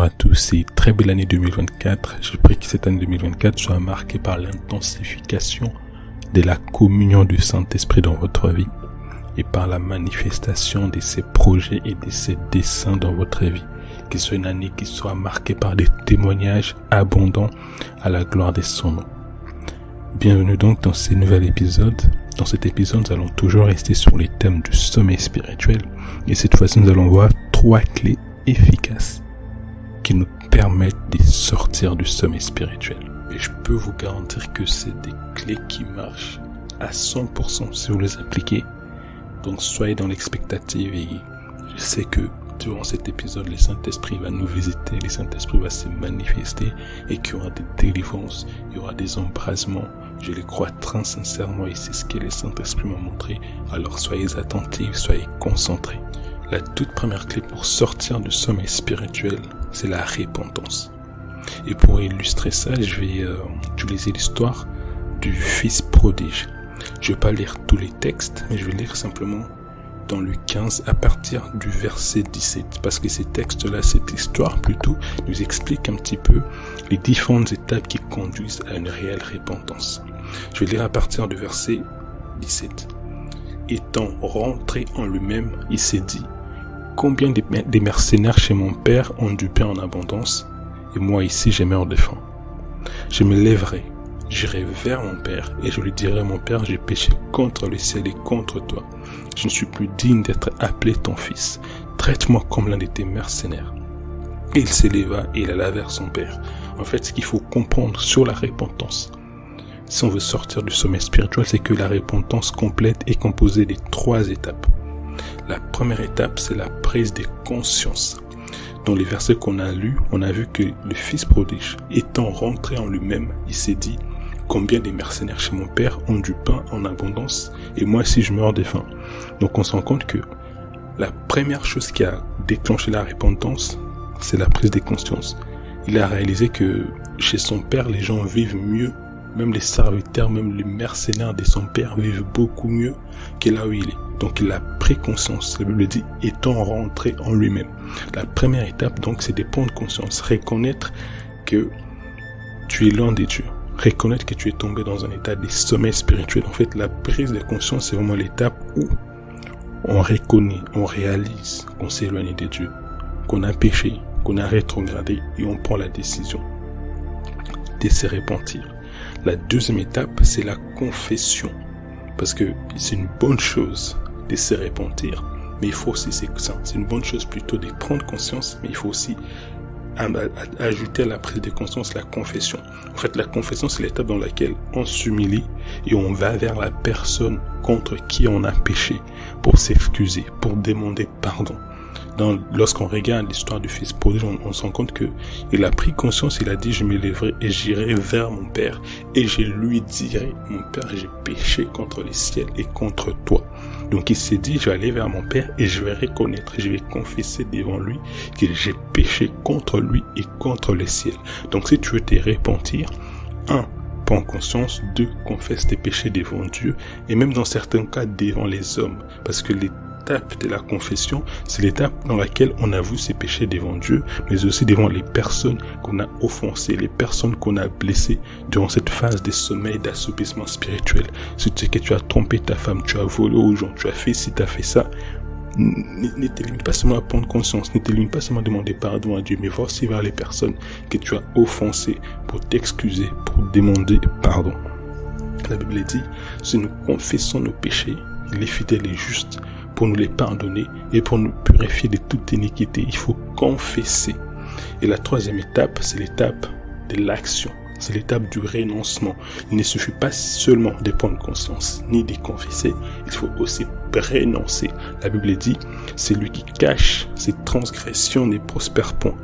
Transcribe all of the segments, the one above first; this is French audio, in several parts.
à tous et très belle année 2024. Je prie que cette année 2024 soit marquée par l'intensification de la communion du Saint-Esprit dans votre vie et par la manifestation de ses projets et de ses desseins dans votre vie. Que ce soit une année qui soit marquée par des témoignages abondants à la gloire de son nom. Bienvenue donc dans ce nouvel épisode. Dans cet épisode, nous allons toujours rester sur les thèmes du sommeil spirituel. Et cette fois-ci, nous allons voir 3 clés efficaces qui nous permettent de sortir du sommeil spirituel. Et je peux vous garantir que c'est des clés qui marchent à 100% si vous les appliquez. Donc soyez dans l'expectative et je sais que durant cet épisode, le Saint-Esprit va nous visiter, le Saint-Esprit va se manifester et qu'il y aura des délivrances, il y aura des embrasements. Je le crois très sincèrement et c'est ce que le Saint-Esprit m'a montré. Alors soyez attentifs, soyez concentrés. La toute première clé pour sortir du sommeil spirituel, c'est la repentance. Et pour illustrer ça, je vais utiliser l'histoire du fils prodige. Je ne vais pas lire tous les textes, mais je vais lire simplement dans Luc 15 à partir du verset 17. Parce que ces textes-là, cette histoire plutôt, nous explique un petit peu les différentes étapes qui conduisent à une réelle repentance. Je vais lire à partir du verset 17. Étant rentré en lui-même, il s'est dit: combien des mercenaires chez mon père ont du pain en abondance, et moi ici je meurs de faim. Je me lèverai, j'irai vers mon père, et je lui dirai: mon père, j'ai péché contre le ciel et contre toi. Je ne suis plus digne d'être appelé ton fils. Traite-moi comme l'un de tes mercenaires. Et il s'éleva et il alla vers son père. En fait, ce qu'il faut comprendre sur la repentance, si on veut sortir du sommeil spirituel, c'est que la repentance complète est composée de 3 étapes. La première étape, c'est la prise de conscience. Dans les versets qu'on a lus, on a vu que le fils prodige, étant rentré en lui-même, il s'est dit: combien des mercenaires chez mon père ont du pain en abondance, et moi si je meurs de faim. Donc on se rend compte que la première chose qui a déclenché la repentance, c'est la prise de conscience. Il a réalisé que chez son père, les gens vivent mieux. Même les serviteurs, même les mercenaires de son père vivent beaucoup mieux que là où il est. Donc il a pris conscience. La Bible dit étant rentré en lui-même. La première étape donc, c'est de prendre conscience, reconnaître que tu es loin de Dieu, reconnaître que tu es tombé dans un état de sommeil spirituel. En fait, la prise de conscience, c'est vraiment l'étape où on reconnaît, on réalise qu'on s'est éloigné de Dieu, qu'on a péché, qu'on a rétrogradé et on prend la décision de se repentir. La deuxième étape, c'est la confession. Parce que c'est une bonne chose de se repentir, mais il faut aussi, c'est une bonne chose plutôt de prendre conscience, mais il faut aussi ajouter à la prise de conscience la confession. En fait, la confession, c'est l'étape dans laquelle on s'humilie et on va vers la personne contre qui on a péché pour s'excuser, pour demander pardon. Lorsqu'on regarde l'histoire du fils prodige, on se rend compte que il a pris conscience, il a dit: je me lèverai et j'irai vers mon père et je lui dirai: mon père, j'ai péché contre le ciel et contre toi. Donc il s'est dit: je vais aller vers mon père et je vais reconnaître, je vais confesser devant lui que j'ai péché contre lui et contre le ciel. Donc si tu veux te repentir, 1. Prends conscience, 2. Confesse tes péchés devant Dieu et même dans certains cas devant les hommes, parce que l'étape de la confession, c'est l'étape dans laquelle on avoue ses péchés devant Dieu, mais aussi devant les personnes qu'on a offensées, les personnes qu'on a blessées durant cette phase de sommeil, d'assoupissement spirituel. Si tu sais que tu as trompé ta femme, tu as volé aux gens, tu as fait ci, tu as fait ça, ne te limite pas seulement à prendre conscience, ne te limite pas seulement à demander pardon à Dieu, mais va aussi vers les personnes que tu as offensées pour t'excuser, pour demander pardon. La Bible dit: si nous confessons nos péchés, il est fidèle et juste pour nous les pardonner et pour nous purifier de toute iniquité. Il faut confesser. Et la troisième étape, c'est l'étape de l'action. C'est l'étape du renoncement. Il ne suffit pas seulement de prendre conscience ni de confesser, il faut aussi renoncer. La Bible dit: celui qui cache ses transgressions ne prospère point.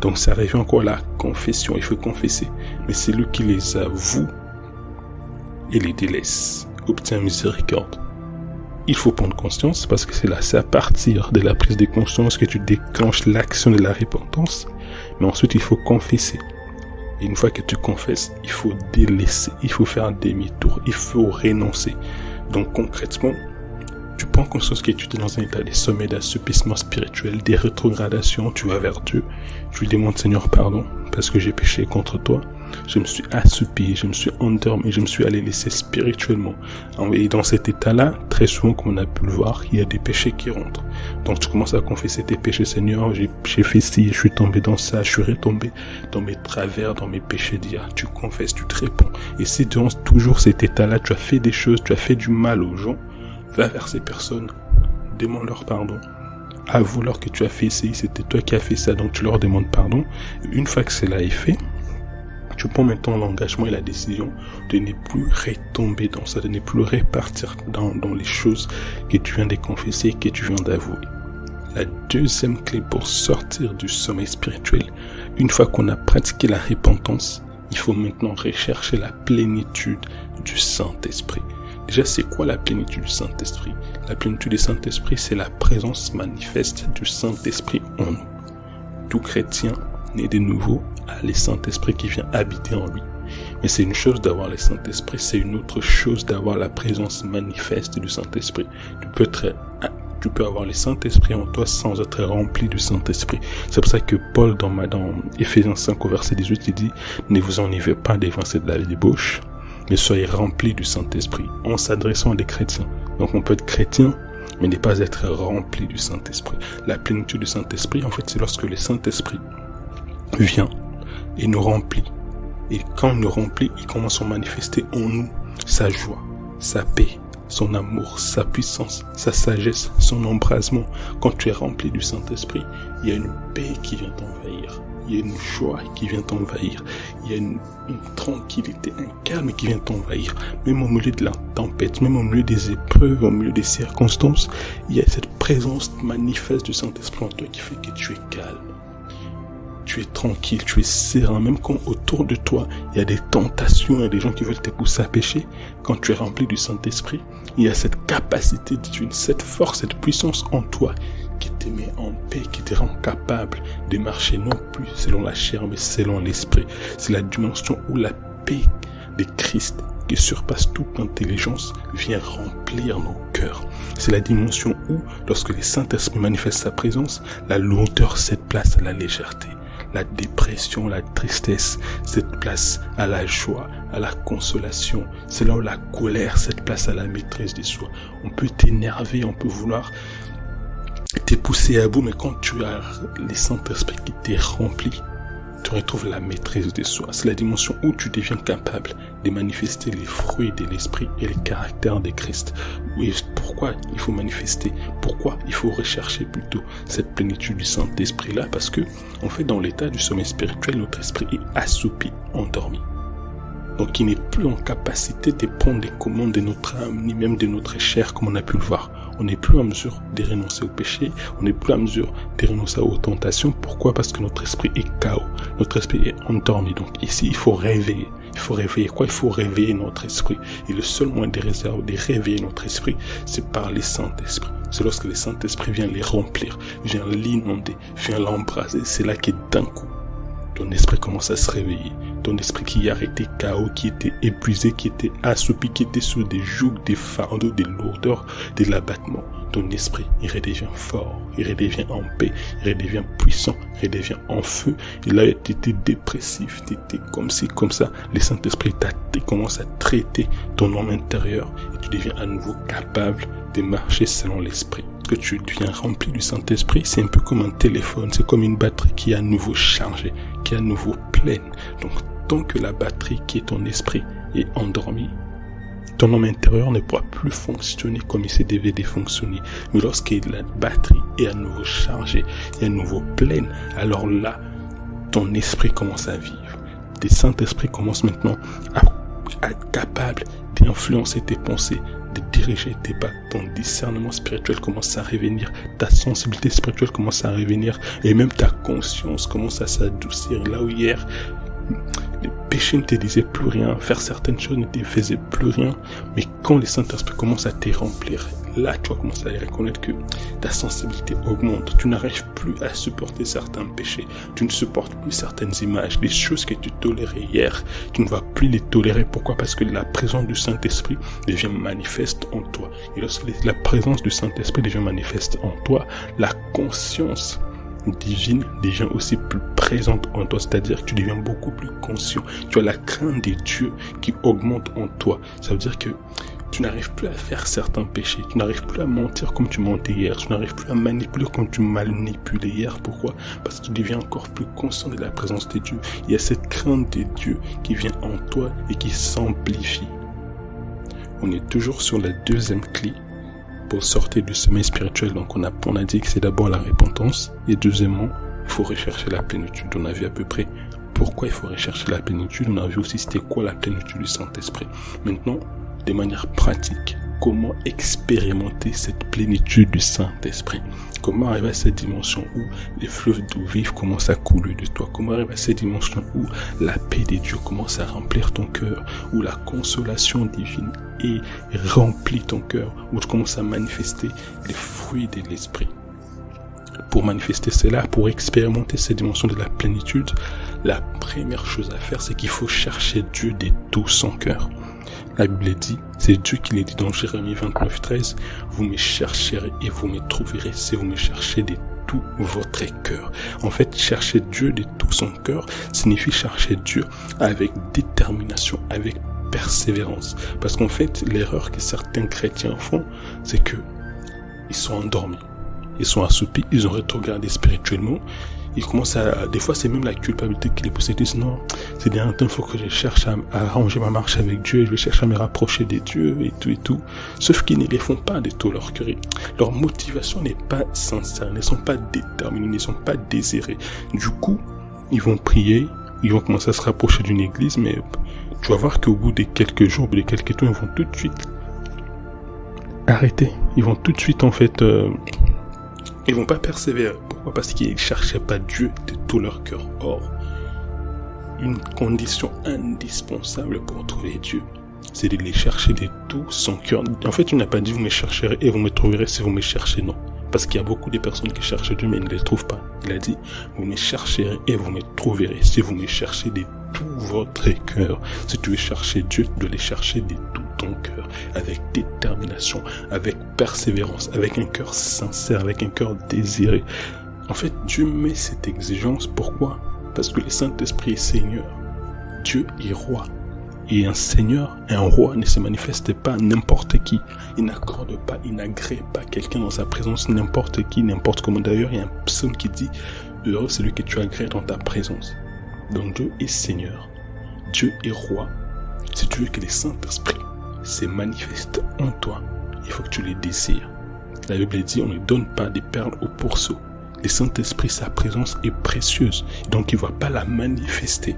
Donc ça revient encore à la confession. Il faut confesser. Mais celui qui les avoue et les délaisse obtient miséricorde. Il faut prendre conscience parce que c'est à partir de la prise de conscience que tu déclenches l'action de la repentance. Mais ensuite, il faut confesser. Et une fois que tu confesses, il faut délaisser, il faut faire un demi-tour, il faut renoncer. Donc concrètement, Tu prends conscience que tu es dans un état de sommet d'assoupissement spirituel, des rétrogradations, tu vas vers Dieu. Tu lui demandes, Seigneur, pardon, parce que j'ai péché contre toi. Je me suis assoupi, je me suis endormi, je me suis allé laisser spirituellement. Et dans cet état-là, très souvent, comme on a pu le voir, il y a des péchés qui rentrent. Donc tu commences à confesser tes péchés, Seigneur, j'ai fait ci, je suis tombé dans ça, je suis retombé dans mes travers, dans mes péchés d'hier. Tu confesses, tu te réponds. Et si durant toujours cet état-là, tu as fait des choses, tu as fait du mal aux gens, va vers ces personnes, demande-leur pardon. Avoue-leur que tu as fait ça, c'était toi qui as fait ça, donc tu leur demandes pardon. Une fois que cela est fait, tu prends maintenant l'engagement et la décision de ne plus retomber dans ça, de ne plus repartir dans les choses que tu viens de confesser, que tu viens d'avouer. La deuxième clé pour sortir du sommeil spirituel, une fois qu'on a pratiqué la repentance, il faut maintenant rechercher la plénitude du Saint-Esprit. Déjà, c'est quoi la plénitude du Saint-Esprit? La plénitude du Saint-Esprit, c'est la présence manifeste du Saint-Esprit en nous. Tout chrétien né de nouveau a le Saint-Esprit qui vient habiter en lui. Mais c'est une chose d'avoir le Saint-Esprit, c'est une autre chose d'avoir la présence manifeste du Saint-Esprit. Tu peux avoir le Saint-Esprit en toi sans être rempli du Saint-Esprit. C'est pour ça que Paul, dans Éphésiens 5 au verset 18, il dit « Ne vous enivrez pas des vins de la débauche, mais soyez remplis du Saint-Esprit » en s'adressant à des chrétiens. Donc on peut être chrétien, mais ne pas être rempli du Saint-Esprit. La plénitude du Saint-Esprit, en fait, c'est lorsque le Saint-Esprit vient et nous remplit. Et quand il nous remplit, il commence à manifester en nous sa joie, sa paix, son amour, sa puissance, sa sagesse, son embrasement. Quand tu es rempli du Saint-Esprit, il y a une paix qui vient t'envahir. Il y a une joie qui vient t'envahir. Il y a une tranquillité, un calme qui vient t'envahir. Même au milieu de la tempête, même au milieu des épreuves, au milieu des circonstances, il y a cette présence manifeste du Saint-Esprit en toi qui fait que tu es calme. Tu es tranquille, tu es serein, même quand autour de toi, il y a des tentations, il y a des gens qui veulent te pousser à pécher. Quand tu es rempli du Saint-Esprit, il y a cette capacité, cette force, cette puissance en toi qui te met en paix, qui te rend capable de marcher non plus selon la chair, mais selon l'Esprit. C'est la dimension où la paix de Christ, qui surpasse toute intelligence, vient remplir nos cœurs. C'est la dimension où, lorsque le Saint-Esprit manifeste sa présence, la lourdeur cède place à la légèreté. La dépression, la tristesse, cette place à la joie, à la consolation. C'est là où la colère, cette place à la maîtrise de soi. On peut t'énerver, on peut vouloir te pousser à bout, mais quand tu as le Saint-Esprit qui t'est rempli, tu retrouves la maîtrise de soi. C'est la dimension où tu deviens capable de manifester les fruits de l'esprit et le caractère de Christ. Et pourquoi il faut manifester? Pourquoi il faut rechercher plutôt cette plénitude du Saint-Esprit-là? Parce que, en fait, dans l'état du sommeil spirituel, notre esprit est assoupi, endormi. Donc, il n'est plus en capacité de prendre les commandes de notre âme, ni même de notre chair, comme on a pu le voir. On n'est plus en mesure de renoncer au péché, on n'est plus en mesure de renoncer aux tentations. Pourquoi? Parce que notre esprit est KO, notre esprit est endormi. Donc ici, il faut réveiller. Il faut réveiller quoi? Il faut réveiller notre esprit. Et le seul moyen de réveiller notre esprit, c'est par le Saint-Esprit. C'est lorsque le Saint-Esprit vient les remplir, vient l'inonder, vient l'embraser. C'est là que d'un coup, ton esprit commence à se réveiller. Ton esprit qui a été KO, qui était épuisé, qui était assoupi, qui était sous des jougs, des fardeaux, des lourdeurs, de l'abattement. Ton esprit, il redevient fort, il redevient en paix, il redevient puissant, il redevient en feu. Et là, tu étais dépressif, tu étais comme ci, comme ça. Le Saint-Esprit commence à traiter ton homme intérieur et tu deviens à nouveau capable de marcher selon l'esprit. Que tu deviens rempli du Saint-Esprit, c'est un peu comme un téléphone, c'est comme une batterie qui est à nouveau chargée, qui est à nouveau pleine. Donc, tant que la batterie qui est ton esprit est endormie, ton homme intérieur ne pourra plus fonctionner comme il se devait de fonctionner. Mais lorsque la batterie est à nouveau chargée, est à nouveau pleine, alors là, ton esprit commence à vivre. Le Saint-Esprit commence maintenant à être capable d'influencer tes pensées, de diriger tes pas. Ton discernement spirituel commence à revenir, ta sensibilité spirituelle commence à revenir, et même ta conscience commence à s'adoucir. Là où hier, le péché ne te disait plus rien, faire certaines choses ne te faisait plus rien, mais quand le Saint-Esprit commence à te remplir, là, tu vas commencer à reconnaître que ta sensibilité augmente. Tu n'arrives plus à supporter certains péchés. Tu ne supportes plus certaines images. Les choses que tu tolérais hier, tu ne vas plus les tolérer. Pourquoi? Parce que la présence du Saint-Esprit devient manifeste en toi. Et lorsque la présence du Saint-Esprit devient manifeste en toi, la conscience divine devient aussi plus présente en toi, c'est-à-dire que tu deviens beaucoup plus conscient. Tu as la crainte des dieux qui augmente en toi. Ça veut dire que tu n'arrives plus à faire certains péchés, tu n'arrives plus à mentir comme tu mentais hier, tu n'arrives plus à manipuler comme tu manipulais hier. Pourquoi? Parce que tu deviens encore plus conscient de la présence des dieux. Il y a cette crainte des dieux qui vient en toi et qui s'amplifie. On est toujours sur la deuxième clé pour sortir du sommeil spirituel. Donc on a dit que c'est d'abord la repentance et deuxièmement, il faut rechercher la plénitude. On a vu à peu près pourquoi il faut rechercher la plénitude. On a vu aussi c'était quoi la plénitude du Saint-Esprit. Maintenant, de manière pratique, comment expérimenter cette plénitude du Saint-Esprit? Comment arriver à cette dimension où les fleuves d'eau vive commencent à couler de toi? Comment arriver à cette dimension où la paix des dieux commence à remplir ton cœur, où la consolation divine est remplit ton cœur, où tu commences à manifester les fruits de l'Esprit? Pour manifester cela, pour expérimenter cette dimension de la plénitude, la première chose à faire, c'est qu'il faut chercher Dieu de tout son cœur. La Bible dit, c'est Dieu qui l'a dit dans Jérémie 29:13, vous me chercherez et vous me trouverez si vous me cherchez de tout votre cœur. En fait, chercher Dieu de tout son cœur signifie chercher Dieu avec détermination, avec persévérance. Parce qu'en fait, l'erreur que certains chrétiens font, c'est que ils sont endormis, ils sont assoupis, ils ont rétrogradé spirituellement. Ils commencent à, des fois c'est même la culpabilité qui les pousse. Ils disent non, c'est bien un temps, il faut que je cherche à arranger ma marche avec Dieu, je vais chercher à me rapprocher des dieux et tout et tout. Sauf qu'ils ne les font pas de tout leur cœur. Leur motivation n'est pas sincère, ils ne sont pas déterminés, ils ne sont pas désirés. Du coup, ils vont prier, ils vont commencer à se rapprocher d'une église, mais tu vas voir qu'au bout de quelques jours, au bout de quelques temps, ils vont tout de suite arrêter. Ils vont tout de suite en fait... ils vont pas persévérer. Pourquoi? Parce qu'ils ne cherchaient pas Dieu de tout leur cœur. Or, une condition indispensable pour trouver Dieu, c'est de les chercher de tout son cœur. En fait, il n'a pas dit vous me chercherez et vous me trouverez si vous me cherchez. Non. Parce qu'il y a beaucoup de personnes qui cherchent Dieu mais ils ne les trouvent pas. Il a dit vous me chercherez et vous me trouverez si vous me cherchez de tout votre cœur. Si tu veux chercher Dieu, de les chercher de tout ton cœur, avec détermination, avec persévérance, avec un cœur sincère, avec un cœur désiré. En fait, Dieu met cette exigence. Pourquoi? Parce que le Saint-Esprit est Seigneur. Dieu est roi. Et un Seigneur, un roi ne se manifeste pas à n'importe qui. Il n'accorde pas, il n'agrée pas quelqu'un dans sa présence, n'importe qui, n'importe comment. D'ailleurs, il y a un psaume qui dit « Heureux celui que tu agrées dans ta présence ». Donc Dieu est Seigneur, Dieu est roi. Si tu veux que le Saint-Esprit se manifeste en toi, il faut que tu les désires. La Bible dit on ne donne pas des perles au pourceau. Le Saint-Esprit, sa présence est précieuse, donc il ne va pas la manifester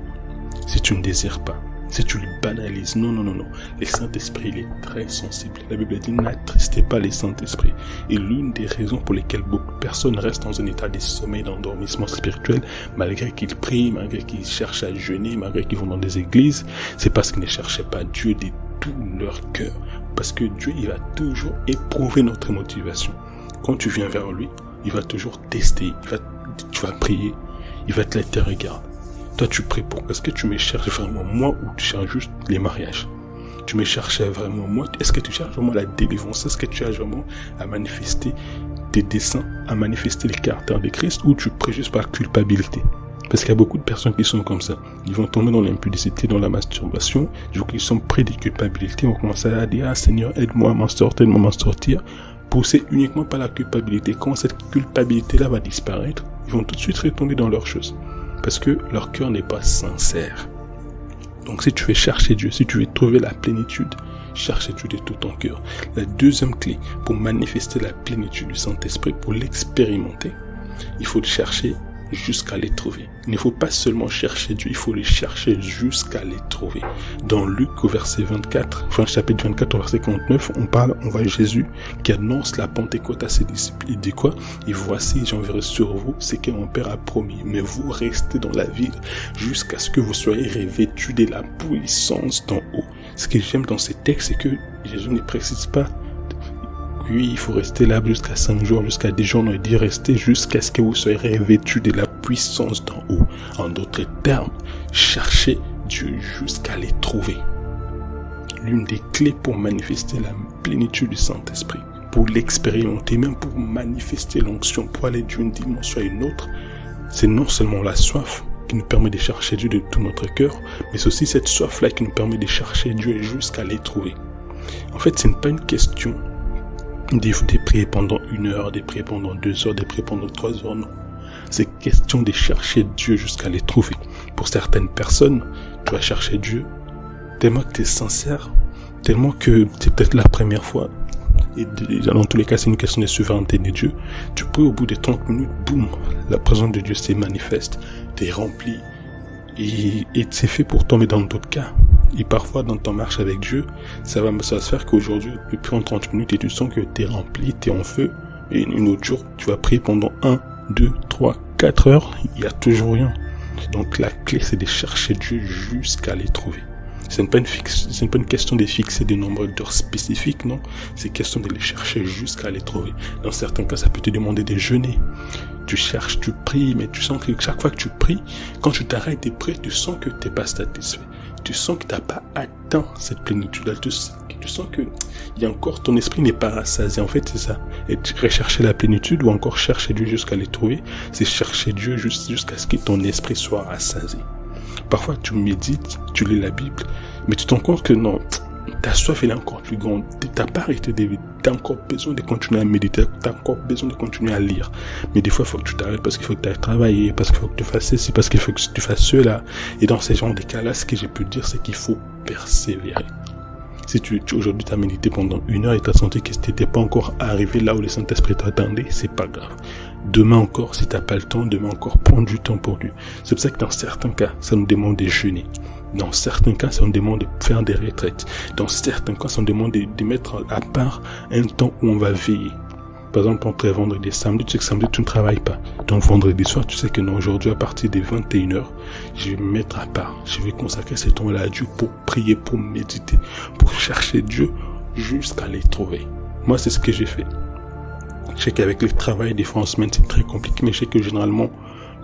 si tu ne désires pas, si tu le banalises. Non. Le Saint-Esprit, il est très sensible. La Bible dit n'attristez pas le Saint-Esprit. Et l'une des raisons pour lesquelles beaucoup de personnes restent dans un état de sommeil, d'endormissement spirituel, malgré qu'ils prient, malgré qu'ils cherchent à jeûner, malgré qu'ils vont dans des églises, c'est parce qu'ils ne cherchaient pas Dieu de tout leur cœur. Parce que Dieu, il va toujours éprouver notre motivation. Quand tu viens vers lui, il va toujours tester. Tu vas prier, il va te laisser regarder. Toi, tu pries pour. Est-ce que tu me cherches vraiment moi ou tu cherches juste les mariages? Tu me cherchais vraiment moi? Est-ce que tu cherches vraiment la délivrance? Est-ce que tu cherches vraiment à manifester tes desseins, à manifester le caractère de Christ, ou tu pries juste par culpabilité? Parce qu'il y a beaucoup de personnes qui sont comme ça. Ils vont tomber dans l'impudicité, dans la masturbation. Du coup, ils sont pris de culpabilité. Ils vont commencer à dire, Seigneur, aide-moi à m'en sortir, aide-moi à m'en sortir. Poussés uniquement par la culpabilité. Quand cette culpabilité-là va disparaître, ils vont tout de suite retomber dans leurs choses. Parce que leur cœur n'est pas sincère. Donc si tu veux chercher Dieu, si tu veux trouver la plénitude, cherche Dieu de tout ton cœur. La deuxième clé pour manifester la plénitude du Saint-Esprit, pour l'expérimenter, il faut le chercher jusqu'à les trouver. Il ne faut pas seulement chercher Dieu, il faut les chercher jusqu'à les trouver. Dans Luc au verset 24, chapitre 24 au verset 49, on voit Jésus qui annonce la Pentecôte à ses disciples. Il dit quoi? Et voici, j'enverrai sur vous ce que mon Père a promis, mais vous restez dans la ville jusqu'à ce que vous soyez revêtus de la puissance d'en haut. Ce que j'aime dans ces textes, c'est que Jésus ne précise pas oui, il faut rester là jusqu'à 5 jours, jusqu'à 10 jours, on a dit rester jusqu'à ce que vous soyez revêtus de la puissance d'en haut. En d'autres termes, cherchez Dieu jusqu'à les trouver. L'une des clés pour manifester la plénitude du Saint-Esprit, pour l'expérimenter, même pour manifester l'onction, pour aller d'une dimension à une autre, c'est non seulement la soif qui nous permet de chercher Dieu de tout notre cœur, mais c'est aussi cette soif-là qui nous permet de chercher Dieu jusqu'à les trouver. En fait, ce n'est pas une question de prier pendant 1 heure, de prier pendant 2 heures, de prier pendant 3 heures, non. C'est question de chercher Dieu jusqu'à les trouver. Pour certaines personnes, tu vas chercher Dieu tellement que tu es sincère, tellement que c'est peut-être la première fois, et dans tous les cas c'est une question de souveraineté de Dieu. Tu pries au bout de 30 minutes, boum, la présence de Dieu s'est manifeste, t'es rempli, et c'est fait pour toi. Mais dans d'autres cas, et parfois dans ton marche avec Dieu, ça va se faire qu'aujourd'hui, depuis 30 minutes, et tu sens que t'es rempli, t'es en feu, et une autre jour, tu vas prier pendant 1, 2, 3, 4 heures, il n'y a toujours rien. Donc la clé, c'est de chercher Dieu jusqu'à les trouver. Ce n'est pas une question de fixer des nombres d'heures spécifiques, non. C'est question de les chercher jusqu'à les trouver. Dans certains cas, ça peut te demander de jeûner. Tu cherches, tu pries, mais tu sens que chaque fois que tu pries, quand tu t'arrêtes de prier, tu sens que tu n'es pas satisfait. Tu sens que tu n'as pas atteint cette plénitude-là. Tu sens que ton esprit n'est pas rassasié. En fait, c'est ça. Et rechercher la plénitude ou encore chercher Dieu jusqu'à les trouver, c'est chercher Dieu jusqu'à ce que ton esprit soit rassasié. Parfois, tu médites, tu lis la Bible, mais tu te rends compte que non, ta soif elle est encore plus grande. Tu n'as pas arrêté de vivre. Tu as encore besoin de continuer à méditer, tu as encore besoin de continuer à lire. Mais des fois, il faut que tu t'arrêtes parce qu'il faut que tu ailles travailler, parce qu'il faut que tu fasses ceci, parce qu'il faut que tu fasses cela. Et dans ces genres de cas-là, ce que j'ai pu dire, c'est qu'il faut persévérer. Si aujourd'hui tu as médité pendant 1 heure et tu as senti que tu n'étais pas encore arrivé là où le Saint-Esprit t'attendait, c'est pas grave. Demain encore, si tu n'as pas le temps, demain encore, prends du temps pour Dieu. C'est pour ça que dans certains cas, ça nous demande de jeûner. Dans certains cas, ça nous demande de faire des retraites. Dans certains cas, ça nous demande de mettre à part un temps où on va veiller. Par exemple, entre vendredi et samedi, tu sais que samedi, tu ne travailles pas. Donc vendredi soir, tu sais que non, aujourd'hui, à partir des 21h, je vais me mettre à part. Je vais consacrer ce temps-là à Dieu pour prier, pour méditer, pour chercher Dieu jusqu'à les trouver. Moi, c'est ce que j'ai fait. Je sais qu'avec le travail, des fois en semaine, c'est très compliqué, mais je sais que généralement,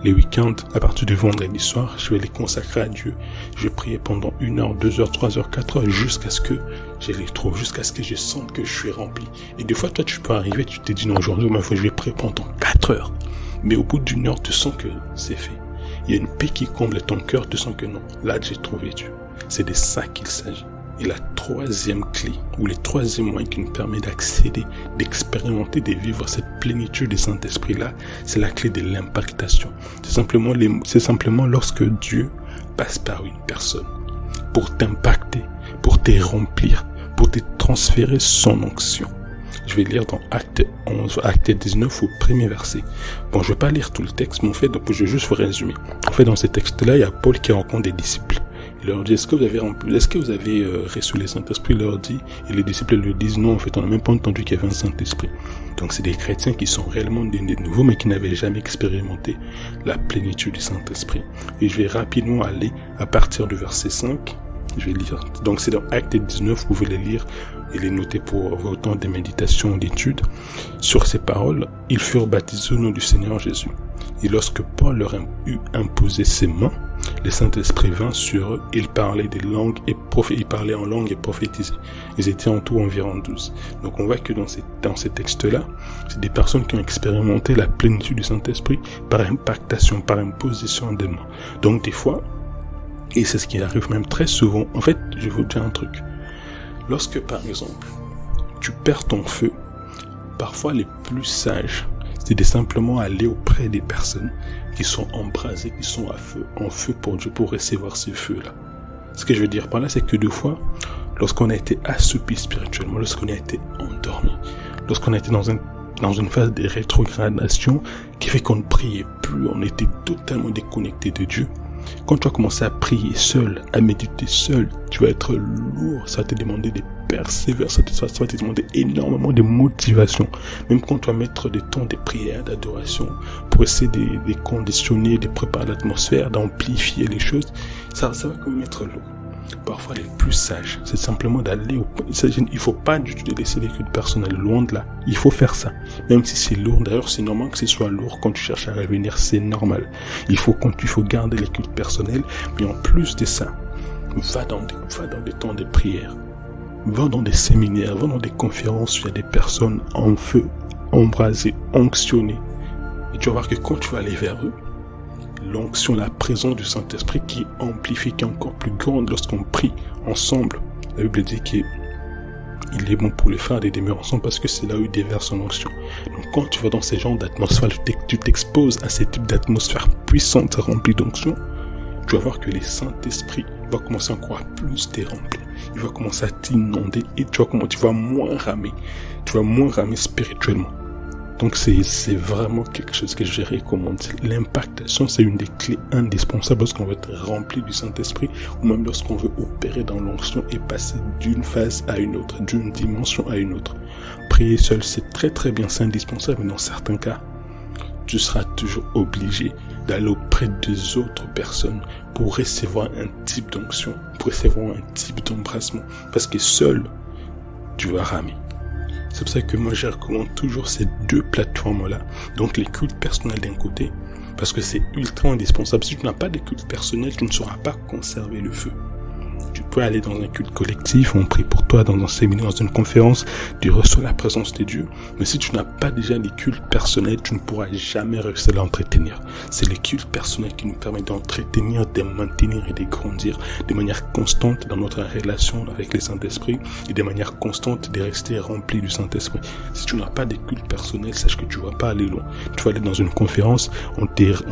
les week-ends, à partir du vendredi soir, je vais les consacrer à Dieu. Je vais prier pendant 1 heure, 2 heures, 3 heures, 4 heures, jusqu'à ce que je les trouve, jusqu'à ce que je sente que je suis rempli. Et des fois, toi, tu peux arriver, tu te dis, non, aujourd'hui, je vais prier pendant 4 heures. Mais au bout d'1 heure, tu sens que c'est fait. Il y a une paix qui comble ton cœur, tu sens que non, là, j'ai trouvé Dieu. C'est de ça qu'il s'agit. Et la troisième clé, ou le troisième moyen qui nous permet d'accéder, d'expérimenter, de vivre cette plénitude du Saint-Esprit-là, c'est la clé de l'impactation. C'est simplement lorsque Dieu passe par une personne pour t'impacter, pour te remplir, pour te transférer son onction. Je vais lire dans Acte 11, Acte 19 au premier verset. Bon, je ne vais pas lire tout le texte, mais en fait, je vais juste vous résumer. En fait, dans ce texte-là, il y a Paul qui rencontre des disciples. Il leur dit, est-ce que vous avez reçu le Saint-Esprit? Il leur dit, et les disciples lui disent, non, en fait, on n'a même pas entendu qu'il y avait un Saint-Esprit. Donc, c'est des chrétiens qui sont réellement des nouveaux, mais qui n'avaient jamais expérimenté la plénitude du Saint-Esprit. Et je vais rapidement aller à partir du verset 5. Je vais lire. Donc, c'est dans Acte 19, vous pouvez les lire et les noter pour vos temps de méditation, d'études. Sur ces paroles, ils furent baptisés au nom du Seigneur Jésus. Et lorsque Paul leur eut imposé ses mains, le Saint-Esprit vint sur eux, ils parlaient en langue et prophétisaient. Ils étaient en tout environ 12. Donc on voit que dans ces textes-là, c'est des personnes qui ont expérimenté la plénitude du Saint-Esprit par impactation, par imposition des mains. Donc des fois, et c'est ce qui arrive même très souvent, en fait, je vais vous dire un truc. Lorsque par exemple, tu perds ton feu, parfois les plus sages, c'est de simplement aller auprès des personnes qui sont embrasées, qui sont en feu pour Dieu, pour recevoir ce feu-là. Ce que je veux dire par là, c'est que des fois, lorsqu'on a été assoupi spirituellement, lorsqu'on a été endormi, lorsqu'on a été dans une phase de rétrogradation qui fait qu'on ne priait plus, on était totalement déconnecté de Dieu. Quand tu vas commencer à prier seul, à méditer seul, tu vas être lourd, ça va te demander de persévérer, ça va te demander énormément de motivation. Même quand tu vas mettre des temps de prière, d'adoration, pour essayer de conditionner, de préparer l'atmosphère, d'amplifier les choses, ça va quand même être lourd. parfois les plus sages, c'est simplement d'aller au point. Il ne faut pas du tout laisser les cultes personnels, loin de là. Il faut faire ça, même si c'est lourd. D'ailleurs, c'est normal que ce soit lourd quand tu cherches à revenir, c'est normal. Il faut garder les cultes personnels, mais en plus de ça, va dans des temps de prière, va dans des séminaires, va dans des conférences où il y a des personnes en feu, embrasées, onctionnées. Et tu vas voir que quand tu vas aller vers eux, l'onction, la présence du Saint-Esprit qui est amplifiée, qui est encore plus grande lorsqu'on prie ensemble. La Bible dit qu'il est bon pour les frères de demeurer ensemble parce que c'est là où il déverse son onction. Donc quand tu vas dans ces genres d'atmosphère, tu t'exposes à ce type d'atmosphère puissante remplie d'onction, tu vas voir que le Saint-Esprit va commencer encore à plus te remplir. Il va commencer à t'inonder et tu vas moins ramer. Tu vas moins ramer spirituellement. Donc c'est vraiment quelque chose que je recommande. L'impactation, c'est une des clés indispensables lorsqu'on veut être rempli du Saint-Esprit ou même lorsqu'on veut opérer dans l'onction et passer d'une phase à une autre, d'une dimension à une autre. Prier seul, c'est très très bien, c'est indispensable, mais dans certains cas, tu seras toujours obligé d'aller auprès des autres personnes pour recevoir un type d'onction, pour recevoir un type d'embrassement, parce que seul, tu vas ramer. C'est pour ça que moi je recommande toujours ces deux plateformes-là. Donc les cultes personnels d'un côté, parce que c'est ultra indispensable. Si tu n'as pas de culte personnel, tu ne sauras pas conserver le feu. Tu peux aller dans un culte collectif, on prie pour toi, dans un séminaire, dans une conférence, tu reçois la présence de Dieu. Mais si tu n'as pas déjà les cultes personnels, tu ne pourras jamais réussir à l'entretenir. C'est les cultes personnels qui nous permettent d'entretenir, de maintenir et de grandir de manière constante dans notre relation avec le Saint-Esprit et de manière constante de rester rempli du Saint-Esprit. Si tu n'as pas de cultes personnels, sache que tu ne vas pas aller loin. Tu vas aller dans une conférence, on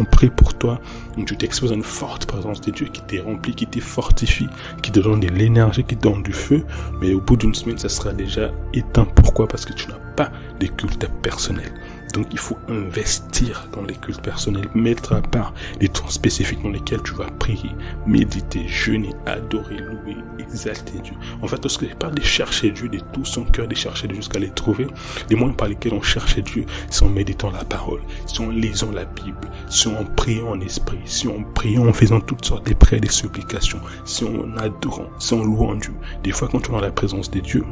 prie pour toi, tu t'exposes à une forte présence de Dieu qui te remplit, qui te fortifie, qui te donne de l'énergie, qui te donne du feu, mais au bout d'une semaine, ça sera déjà éteint. Pourquoi? Parce que tu n'as pas de culte personnel. Donc il faut investir dans les cultes personnels, mettre à part des temps spécifiques dans lesquels tu vas prier, méditer, jeûner, adorer, louer, exalter Dieu. En fait, lorsque je parle de chercher Dieu de tout son cœur, de chercher Dieu jusqu'à les trouver, les moyens par lesquels on cherche Dieu, c'est en méditant la parole, c'est en lisant la Bible, c'est en priant en esprit, c'est en priant en faisant toutes sortes de prières, des supplications, c'est en adorant, c'est en louant Dieu. Des fois, quand tu es dans la présence de Dieu,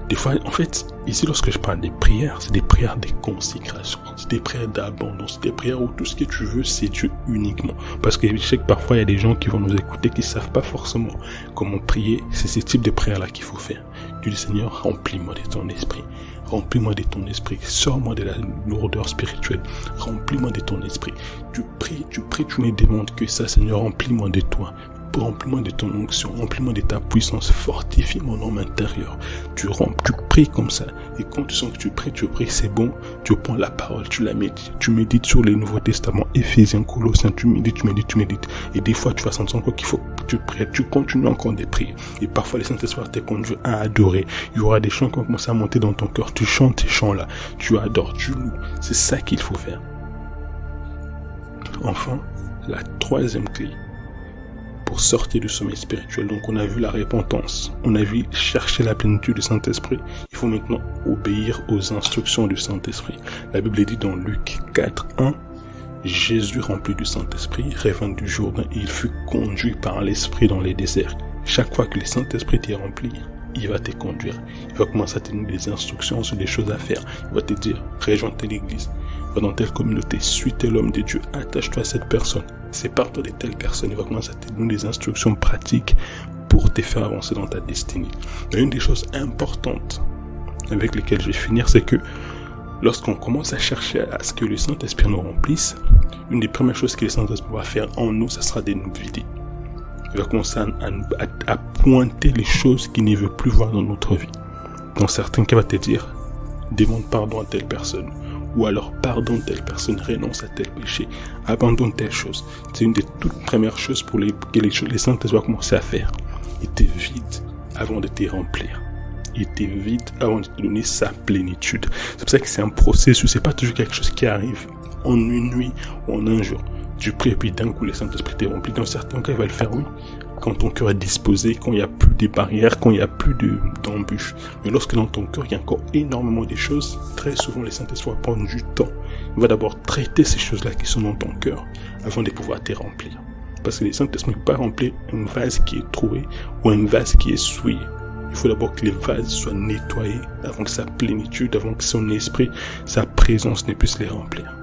des fois, en fait, ici, lorsque je parle des prières, c'est des prières de consécration, c'est des prières d'abondance, c'est des prières où tout ce que tu veux, c'est Dieu uniquement. Parce que je sais que parfois, il y a des gens qui vont nous écouter qui ne savent pas forcément comment prier. C'est ce type de prières-là qu'il faut faire. Tu dis, Seigneur, remplis-moi de ton esprit. Remplis-moi de ton esprit. Sors-moi de la lourdeur spirituelle. Remplis-moi de ton esprit. Tu pries, tu ne demandes que ça, Seigneur, remplis-moi de toi. Remplis-moi de ton onction, remplis-moi de ta puissance, fortifie mon homme intérieur. Tu pries comme ça. Et quand tu sens que tu pries, c'est bon. Tu prends la parole, tu la médites. Tu médites sur les Nouveaux Testaments, Éphésiens, Colossiens, tu médites. Et des fois, tu vas sentir encore qu'il faut que tu pries. Tu continues encore de prier. Et parfois, les Saint-Esprit te conduit à adorer. Il y aura des chants qui vont commencer à monter dans ton cœur. Tu chantes ces chants-là. Tu adores, tu loues. C'est ça qu'il faut faire. Enfin, la troisième clé pour sortir du sommeil spirituel. Donc on a vu la repentance, on a vu chercher la plénitude du Saint-Esprit. Il faut maintenant obéir aux instructions du Saint-Esprit. La Bible dit dans Luc 4:1, Jésus rempli du Saint-Esprit revint du Jourdain et il fut conduit par l'Esprit dans les déserts. Chaque fois que le Saint-Esprit t'est rempli, il va te conduire. Il va commencer à te donner des instructions sur des choses à faire. Il va te dire, rejoins telle église, va dans telle communauté, suis tel homme de Dieu, attache-toi à cette personne, sépare-toi de telle personne. Il va commencer à te donner des instructions pratiques pour te faire avancer dans ta destinée. Mais une des choses importantes avec lesquelles je vais finir, c'est que lorsqu'on commence à chercher à ce que le Saint-Esprit nous remplisse, une des premières choses que le Saint-Esprit va faire en nous, ça sera de nous vider. Il va commencer à pointer les choses qu'il ne veut plus voir dans notre vie. Dans certains cas, il va te dire, demande pardon à telle personne. Ou alors, pardonne telle personne, renonce à tel péché, abandonne telle chose. C'est une des toutes premières choses pour que les Saint-Esprit vont commencer à faire. Il te vide avant de te remplir. Il te vide avant de te donner sa plénitude. C'est pour ça que c'est un processus, c'est pas toujours quelque chose qui arrive en une nuit ou en un jour. Tu pries et puis d'un coup, le Saint-Esprit t'est rempli. Dans certains cas, il va le faire, oui. Quand ton cœur est disposé, quand il n'y a plus de barrières, quand il n'y a plus d'embûches. Mais lorsque dans ton cœur, il y a encore énormément de choses, très souvent, le Saint-Esprit va prendre du temps. Il va d'abord traiter ces choses-là qui sont dans ton cœur avant de pouvoir te remplir. Parce que le Saint-Esprit ne peut pas remplir un vase qui est troué ou un vase qui est souillé. Il faut d'abord que les vases soient nettoyés avant que sa plénitude, avant que son esprit, sa présence ne puisse les remplir.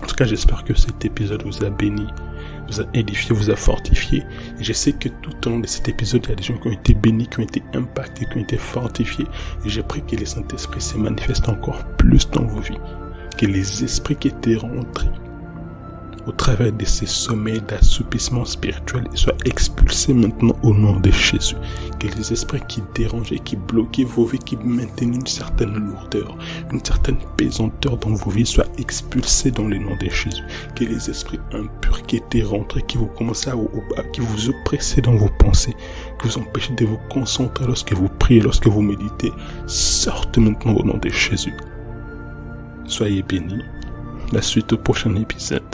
En tout cas, j'espère que cet épisode vous a béni, vous a édifié, vous a fortifié. Et je sais que tout au long de cet épisode, il y a des gens qui ont été bénis, qui ont été impactés, qui ont été fortifiés. Et j'ai pris que le Saint-Esprit se manifeste encore plus dans vos vies. Que les esprits qui étaient rentrés au travers de ces sommets d'assoupissement spirituel soient expulsés maintenant au nom de Jésus. Que les esprits qui dérangeaient, qui bloquaient vos vies, qui maintenaient une certaine lourdeur, une certaine pesanteur dans vos vies soient expulsés dans le nom de Jésus. Que les esprits impurs qui étaient rentrés, qui vous commençaient qui vous oppressaient dans vos pensées, qui vous empêchaient de vous concentrer lorsque vous priez, lorsque vous méditez, sortent maintenant au nom de Jésus. Soyez bénis. La suite au prochain épisode.